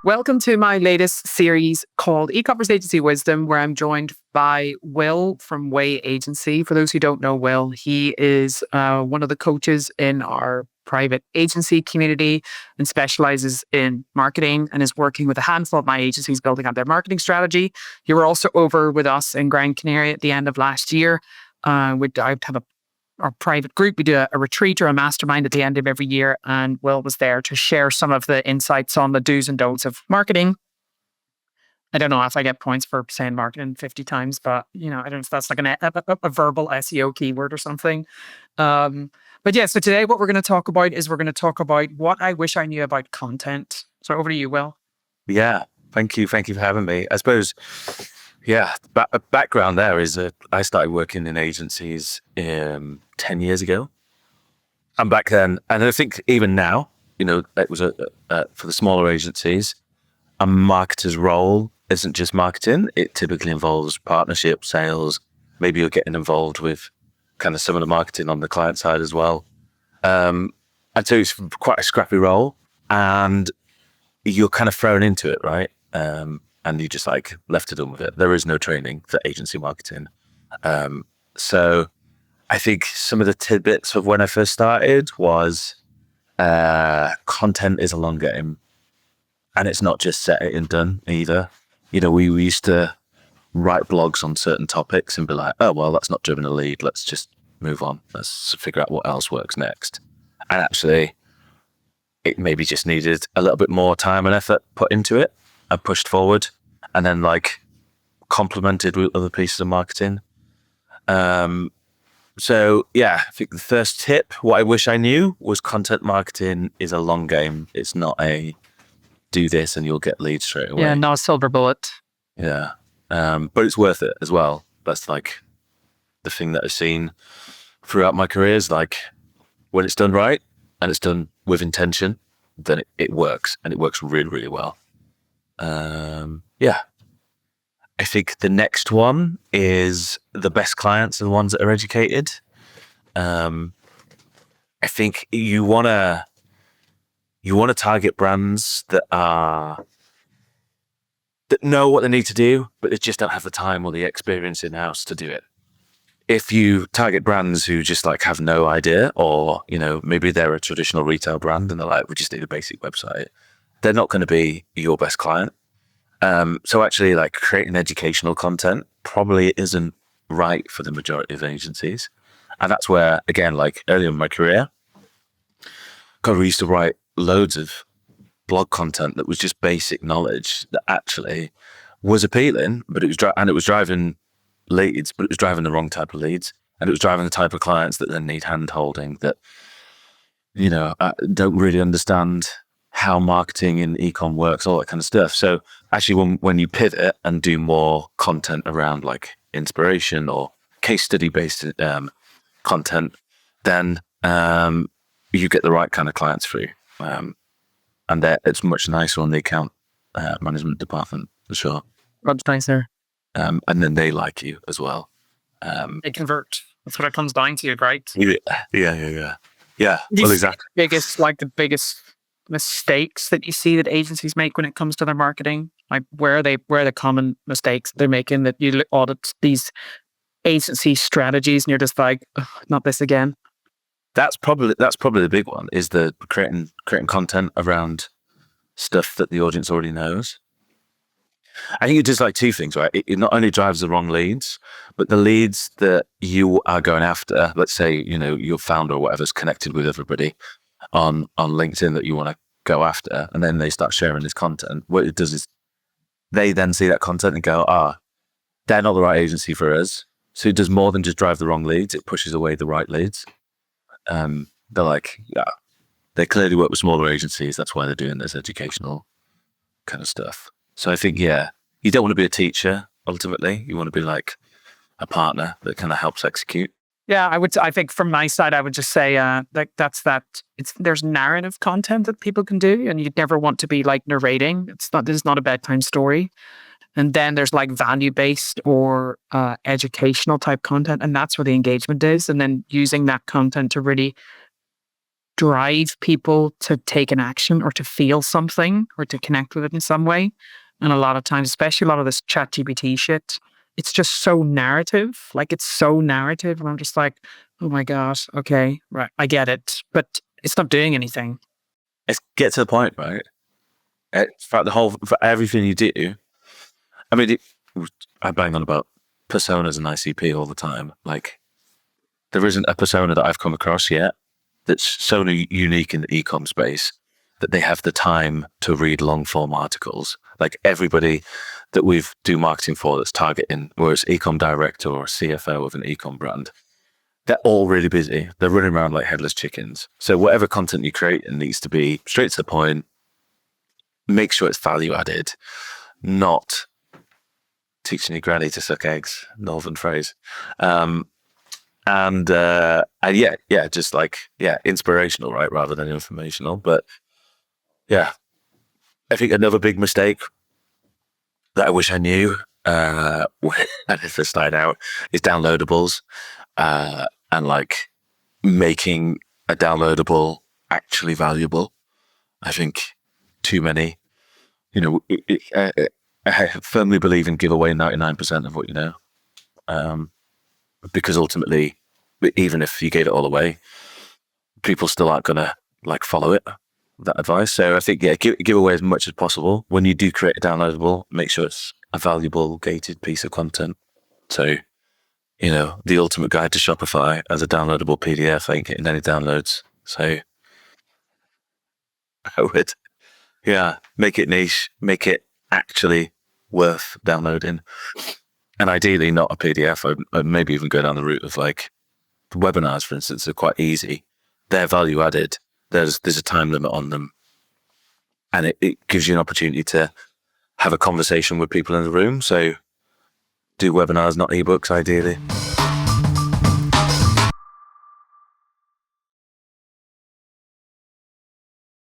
Welcome to my latest series called Ecommerce Agency Wisdom, where I'm joined by Will from Waye Agency. For those who don't know Will, he is one of the coaches in our private agency community and specializes in marketing and is working with a handful of my agencies building out their marketing strategy. You were also over with us in Grand Canary at the end of last year. I have our private group. We do a retreat or a mastermind at the end of every year. And Will was there to share some of the insights on the do's and don'ts of marketing. I don't know if I get points for saying marketing 50 times, but I don't know if that's like a verbal SEO keyword or something. But yeah, so today what we're going to talk about is what I wish I knew about content. So over to you, Will. Yeah, thank you. Thank you for having me. I suppose, background there is that I started working in agencies 10 years ago. And back then, and I think even now, it was for the smaller agencies, a marketer's role isn't just marketing. It typically involves partnership, sales. Maybe you're getting involved with kind of some of the marketing on the client side as well. And so it's quite a scrappy role and you're kind of thrown into it, right? And you just left to done with it. There is no training for agency marketing. So I think some of the tidbits of when I first started was content is a long game. And it's not just set it and done either. We used to write blogs on certain topics and be like, oh, well, that's not driven a lead. Let's just move on. Let's figure out what else works next. And actually, it maybe just needed a little bit more time and effort put into it and pushed forward and then complemented with other pieces of marketing. So yeah, I think the first tip, what I wish I knew was content marketing is a long game. It's not a do this and you'll get leads straight away. Yeah, not a silver bullet. Yeah. But it's worth it as well. That's the thing that I've seen throughout my career is when it's done right and it's done with intention, then it works and it works really, really well. Yeah. I think the next one is the best clients are the ones that are educated. I think you want to target brands that know what they need to do, but they just don't have the time or the experience in-house to do it. If you target brands who just have no idea, or, maybe they're a traditional retail brand and they're we just need a basic website, they're not going to be your best client. So actually creating educational content probably isn't right for the majority of agencies. And that's where, again, earlier in my career, God, we used to write loads of blog content that was just basic knowledge that actually was appealing, but it was driving leads, but it was driving the wrong type of leads, and it was driving the type of clients that then need hand holding that don't really understand how marketing and ecom works, all that kind of stuff. So actually, when you pivot and do more content around inspiration or case study based content, then you get the right kind of clients through. And it's much nicer on the account management department for sure. Much nicer. And then they like you as well. They convert. That's what it comes down to, right? Yeah. Well, exactly. The biggest mistakes that you see that agencies make when it comes to their marketing, where are the common mistakes they're making that you audit these agency strategies and you're just not this again? That's probably the big one, is the creating content around stuff that the audience already knows. I think it does two things, right? It not only drives the wrong leads, but the leads that you are going after, let's say, your founder or whatever's connected with everybody on LinkedIn that you want to go after, and then they start sharing this content. What it does is they then see that content and go, they're not the right agency for us. So it does more than just drive the wrong leads. It pushes away the right leads. They're they clearly work with smaller agencies. That's why they're doing this educational kind of stuff. So I think, you don't want to be a teacher. Ultimately, you want to be a partner that kind of helps execute. Yeah, I think from my side, I would just say there's narrative content that people can do, and you'd never want to be narrating. This is not a bedtime story. And then there's value-based or educational type content, and that's where the engagement is. And then using that content to really drive people to take an action or to feel something or to connect with it in some way. And a lot of times, especially a lot of this chat GPT shit, it's just so narrative. Like it's so narrative. And I'm just like, oh my God, okay, right. I get it. But it's not doing anything. It's get to the point, right? For everything you do. I mean, I bang on about personas and ICP all the time. Like, there isn't a persona that I've come across yet that's so unique in the e-com space that they have the time to read long form articles. Like everybody that we've do marketing for that's targeting, whether it's e-com director or CFO of an e-com brand, they're all really busy. They're running around like headless chickens. So whatever content you create, it needs to be straight to the point, make sure it's value added, not teaching your granny to suck eggs, northern phrase. And yeah, just like, inspirational, right? Rather than informational. But yeah, I think another big mistake that I wish I knew when I first started out is downloadables, and like making a downloadable actually valuable. I think too many, I firmly believe in give away 99% of what you know. Because ultimately, even if you gave it all away, people still aren't going to like follow it, that advice. So I think, give away as much as possible. When you do create a downloadable, make sure it's a valuable gated piece of content. So, the ultimate guide to Shopify as a downloadable PDF ain't getting any downloads. So I would, make it niche, make it actually worth downloading. And ideally not a PDF. I'd maybe even go down the route of like webinars, for instance, are quite easy. They're value added. There's a time limit on them. And it gives you an opportunity to have a conversation with people in the room. So do webinars, not ebooks, ideally.